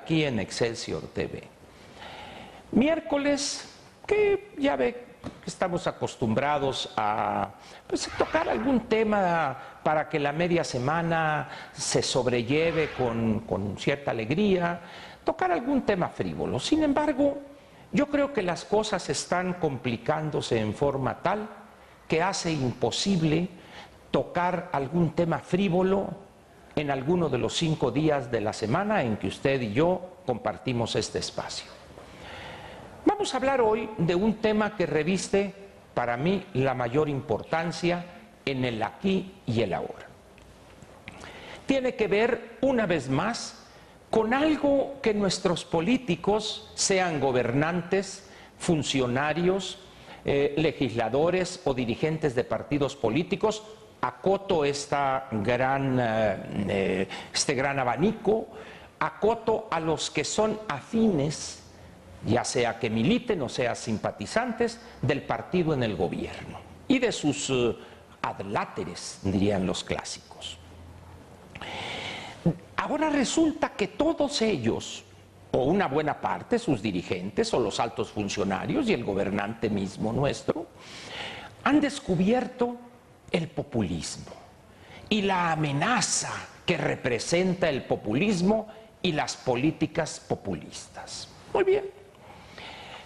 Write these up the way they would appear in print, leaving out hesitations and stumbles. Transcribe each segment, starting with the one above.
aquí en Excelsior TV. Miércoles, que ya ve que estamos acostumbrados a tocar algún tema para que la media semana se sobrelleve con cierta alegría, tocar algún tema frívolo. Sin embargo, yo creo que las cosas están complicándose en forma tal que hace imposible tocar algún tema frívolo en alguno de los 5 días de la semana en que usted y yo compartimos este espacio. Vamos a hablar hoy de un tema que reviste para mí la mayor importancia en el aquí y el ahora. Tiene que ver, una vez más, con algo que nuestros políticos, sean gobernantes, funcionarios, legisladores o dirigentes de partidos políticos, acoto este gran abanico, acoto a los que son afines, ya sea que militen o sea simpatizantes del partido en el gobierno y de sus adláteres, dirían los clásicos. Ahora resulta que todos ellos, o una buena parte, sus dirigentes o los altos funcionarios y el gobernante mismo nuestro, han descubierto el populismo y la amenaza que representa el populismo y las políticas populistas. Muy bien.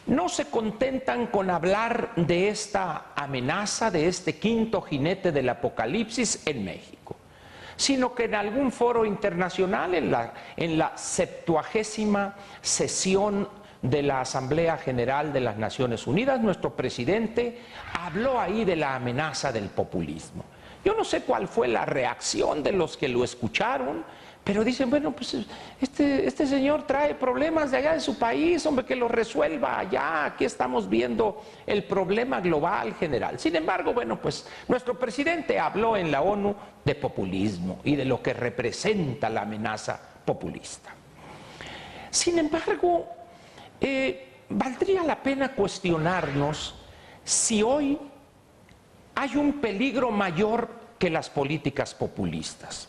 No se contentan con hablar de esta amenaza, de este quinto jinete del apocalipsis en México, sino que en algún foro internacional, en la 70ª sesión de la Asamblea General de las Naciones Unidas, nuestro presidente habló ahí de la amenaza del populismo. Yo no sé cuál fue la reacción de los que lo escucharon, pero dicen, bueno, pues este señor trae problemas de allá de su país, hombre, que lo resuelva allá, aquí estamos viendo el problema global general. Sin embargo, bueno, pues nuestro presidente habló en la ONU de populismo y de lo que representa la amenaza populista. Sin embargo, valdría la pena cuestionarnos si hoy hay un peligro mayor que las políticas populistas.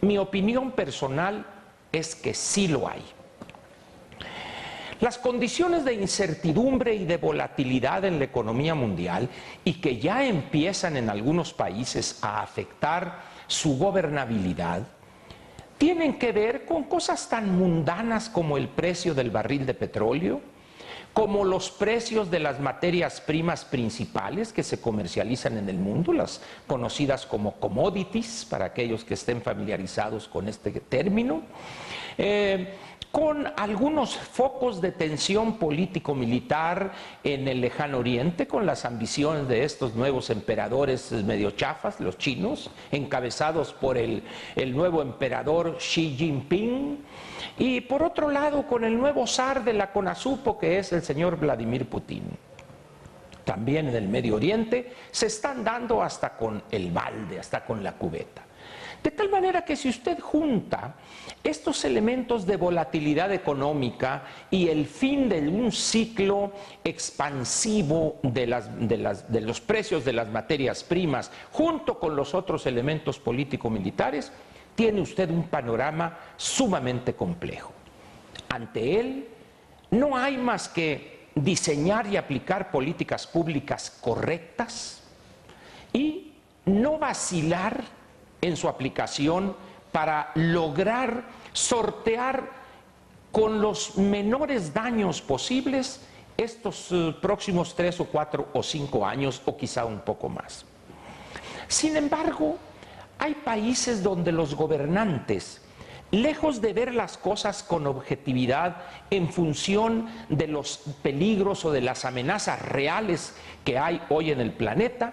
Mi opinión personal es que sí lo hay. Las condiciones de incertidumbre y de volatilidad en la economía mundial, y que ya empiezan en algunos países a afectar su gobernabilidad, tienen que ver con cosas tan mundanas como el precio del barril de petróleo, como los precios de las materias primas principales que se comercializan en el mundo, las conocidas como commodities, para aquellos que estén familiarizados con este término, con algunos focos de tensión político-militar en el lejano oriente, con las ambiciones de estos nuevos emperadores medio chafas, los chinos, encabezados por el nuevo emperador Xi Jinping, y por otro lado con el nuevo zar de la CONASUPO, que es el señor Vladimir Putin. También en el Medio Oriente se están dando hasta con el balde, hasta con la cubeta. De tal manera que si usted junta estos elementos de volatilidad económica y el fin de un ciclo expansivo de los precios de las materias primas, junto con los otros elementos político-militares, tiene usted un panorama sumamente complejo. Ante él no hay más que diseñar y aplicar políticas públicas correctas y no vacilar en su aplicación para lograr sortear con los menores daños posibles estos próximos 3 o 4 o 5 años o quizá un poco más. Sin embargo, hay países donde los gobernantes, lejos de ver las cosas con objetividad en función de los peligros o de las amenazas reales que hay hoy en el planeta,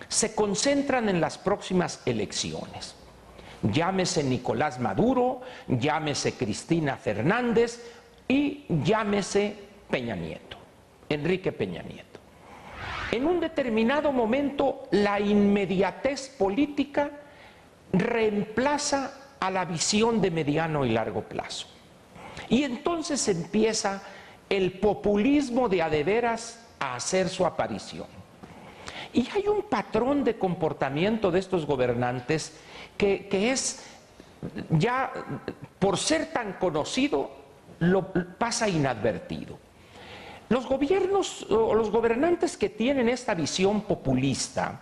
se concentran en las próximas elecciones. Llámese Nicolás Maduro, llámese Cristina Fernández y llámese Peña Nieto, Enrique Peña Nieto. En un determinado momento, la inmediatez política reemplaza a la visión de mediano y largo plazo. Y entonces empieza el populismo de a de veras a hacer su aparición. Y hay un patrón de comportamiento de estos gobernantes que es ya, por ser tan conocido, pasa inadvertido. Los gobiernos o los gobernantes que tienen esta visión populista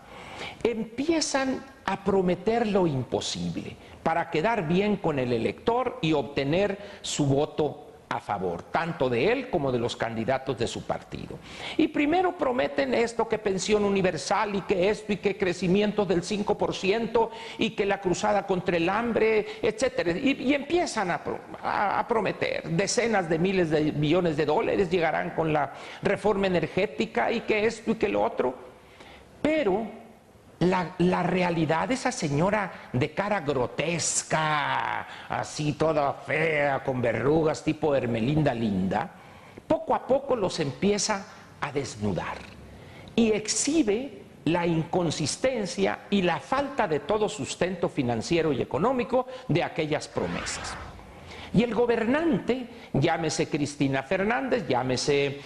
empiezan a prometer lo imposible para quedar bien con el elector y obtener su voto a favor, tanto de él como de los candidatos de su partido. Y primero prometen esto, que pensión universal y que esto y que crecimiento del 5% y que la cruzada contra el hambre, etcétera. Y empiezan a prometer decenas de miles de millones de dólares llegarán con la reforma energética y que esto y que lo otro. Pero la realidad, esa señora de cara grotesca, así toda fea, con verrugas, tipo Hermelinda Linda, poco a poco los empieza a desnudar y exhibe la inconsistencia y la falta de todo sustento financiero y económico de aquellas promesas. Y el gobernante, llámese Cristina Fernández, llámese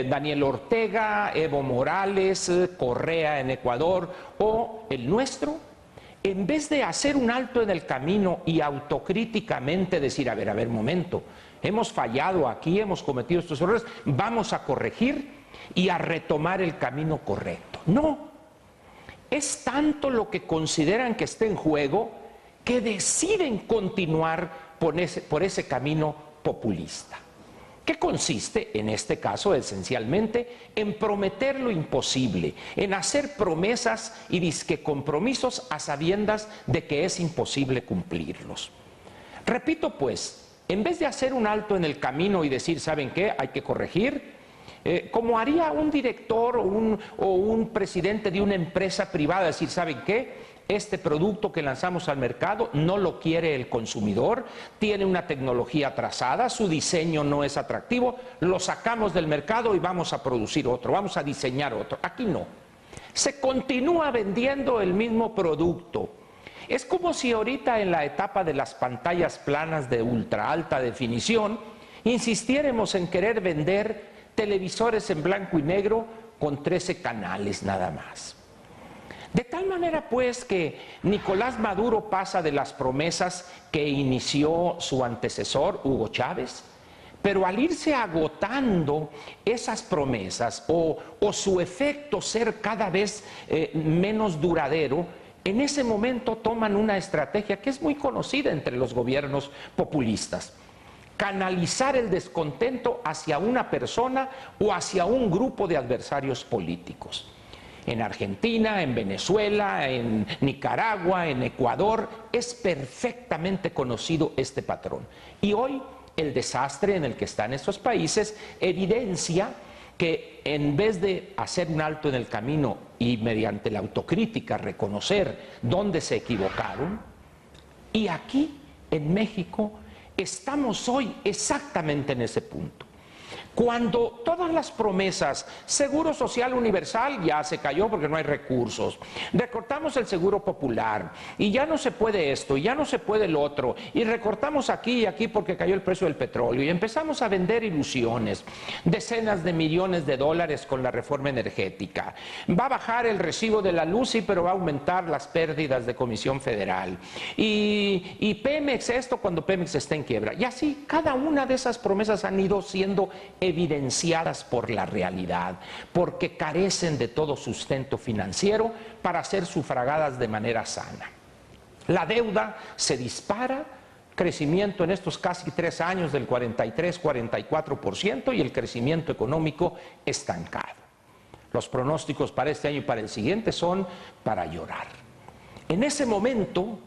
Daniel Ortega, Evo Morales, Correa en Ecuador o el nuestro, en vez de hacer un alto en el camino y autocríticamente decir, a ver, momento, hemos fallado aquí, hemos cometido estos errores, vamos a corregir y a retomar el camino correcto. No, es tanto lo que consideran que está en juego que deciden continuar por ese camino populista, que consiste, en este caso, esencialmente, en prometer lo imposible, en hacer promesas y disque compromisos a sabiendas de que es imposible cumplirlos. Repito, pues, en vez de hacer un alto en el camino y decir, ¿saben qué? Hay que corregir, como haría un director o un presidente de una empresa privada, decir, ¿saben qué? Este producto que lanzamos al mercado no lo quiere el consumidor, tiene una tecnología atrasada, su diseño no es atractivo, lo sacamos del mercado y vamos a producir otro, vamos a diseñar otro. Aquí no. Se continúa vendiendo el mismo producto. Es como si ahorita en la etapa de las pantallas planas de ultra alta definición insistiéramos en querer vender televisores en blanco y negro con 13 canales nada más. De tal manera, pues, que Nicolás Maduro pasa de las promesas que inició su antecesor, Hugo Chávez, pero al irse agotando esas promesas o su efecto ser cada vez menos duradero, en ese momento toman una estrategia que es muy conocida entre los gobiernos populistas: canalizar el descontento hacia una persona o hacia un grupo de adversarios políticos. En Argentina, en Venezuela, en Nicaragua, en Ecuador, es perfectamente conocido este patrón. Y hoy el desastre en el que están estos países evidencia que en vez de hacer un alto en el camino y mediante la autocrítica reconocer dónde se equivocaron, y aquí en México estamos hoy exactamente en ese punto. Cuando todas las promesas, seguro social universal ya se cayó porque no hay recursos, recortamos el seguro popular y ya no se puede esto y ya no se puede lo otro, y recortamos aquí y aquí porque cayó el precio del petróleo, y empezamos a vender ilusiones, decenas de millones de dólares con la reforma energética, va a bajar el recibo de la luz sí, pero va a aumentar las pérdidas de Comisión Federal, y Pemex esto cuando Pemex está en quiebra, y así cada una de esas promesas han ido siendo evidenciadas por la realidad, porque carecen de todo sustento financiero para ser sufragadas de manera sana. La deuda se dispara, crecimiento en estos casi 3 años del 43-44% y el crecimiento económico estancado. Los pronósticos para este año y para el siguiente son para llorar. En ese momento,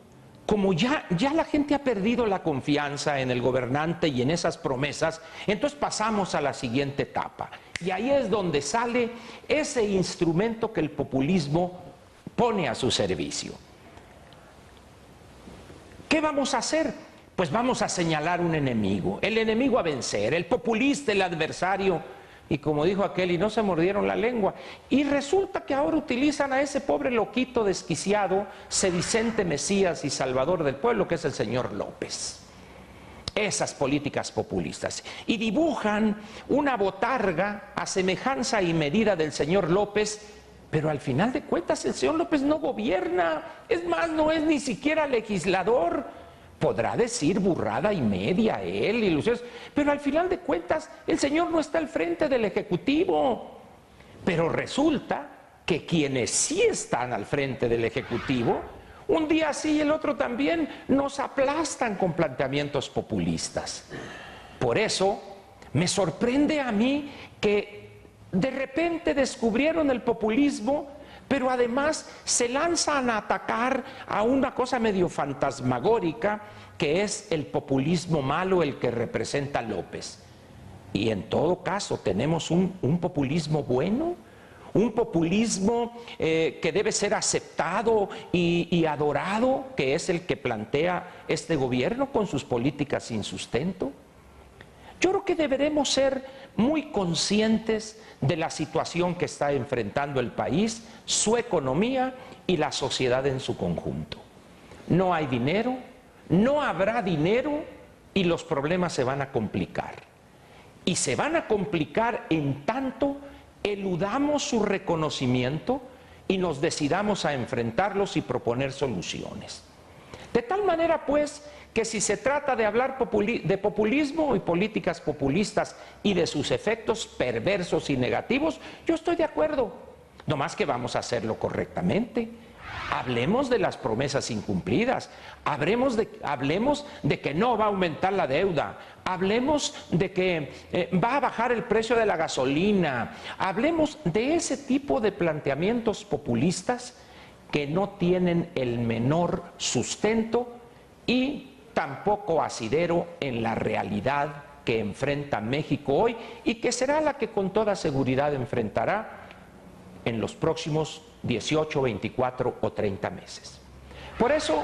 como ya la gente ha perdido la confianza en el gobernante y en esas promesas, entonces pasamos a la siguiente etapa. Y ahí es donde sale ese instrumento que el populismo pone a su servicio. ¿Qué vamos a hacer? Pues vamos a señalar un enemigo, el enemigo a vencer, el populista, el adversario. Y como dijo aquel, y no se mordieron la lengua. Y resulta que ahora utilizan a ese pobre loquito desquiciado, sedicente Mesías y salvador del pueblo, que es el señor López. Esas políticas populistas. Y dibujan una botarga a semejanza y medida del señor López, pero al final de cuentas el señor López no gobierna. Es más, no es ni siquiera legislador, Podrá decir burrada y media él, ilusiones, pero al final de cuentas el señor no está al frente del Ejecutivo. Pero resulta que quienes sí están al frente del Ejecutivo, un día sí y el otro también, nos aplastan con planteamientos populistas. Por eso me sorprende a mí que de repente descubrieron el populismo, pero además se lanzan a atacar a una cosa medio fantasmagórica, que es el populismo malo, el que representa López. Y en todo caso tenemos un populismo bueno, un populismo que debe ser aceptado y adorado, que es el que plantea este gobierno con sus políticas sin sustento. Yo creo que deberemos ser muy conscientes de la situación que está enfrentando el país, su economía y la sociedad en su conjunto. No hay dinero, no habrá dinero y los problemas se van a complicar. Y se van a complicar en tanto eludamos su reconocimiento y nos decidamos a enfrentarlos y proponer soluciones. De tal manera, pues, que si se trata de hablar de populismo y políticas populistas y de sus efectos perversos y negativos, yo estoy de acuerdo, no más que vamos a hacerlo correctamente. Hablemos de las promesas incumplidas, hablemos de que no va a aumentar la deuda, hablemos de que va a bajar el precio de la gasolina, hablemos de ese tipo de planteamientos populistas que no tienen el menor sustento y tampoco asidero en la realidad que enfrenta México hoy y que será la que con toda seguridad enfrentará en los próximos 18, 24 o 30 meses. Por eso,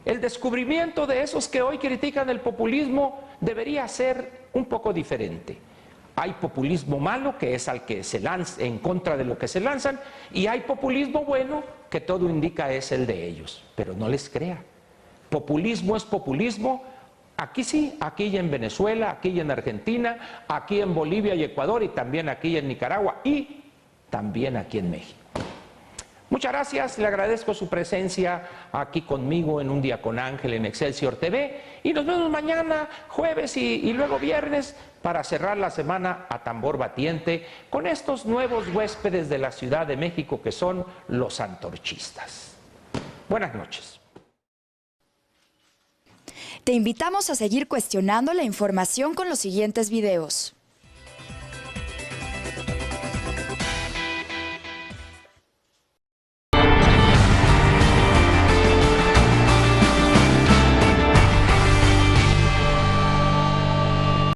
el descubrimiento de esos que hoy critican el populismo debería ser un poco diferente. Hay populismo malo, que es al que se lanza en contra de lo que se lanzan, y hay populismo bueno, que todo indica es el de ellos. Pero no les crea. Populismo es populismo, aquí sí, aquí y en Venezuela, aquí y en Argentina, aquí en Bolivia y Ecuador, y también aquí en Nicaragua, y también aquí en México. Muchas gracias, le agradezco su presencia aquí conmigo en Un Día con Ángel en Excelsior TV, y nos vemos mañana, jueves y luego viernes, para cerrar la semana a tambor batiente con estos nuevos huéspedes de la Ciudad de México que son los antorchistas. Buenas noches. Te invitamos a seguir cuestionando la información con los siguientes videos.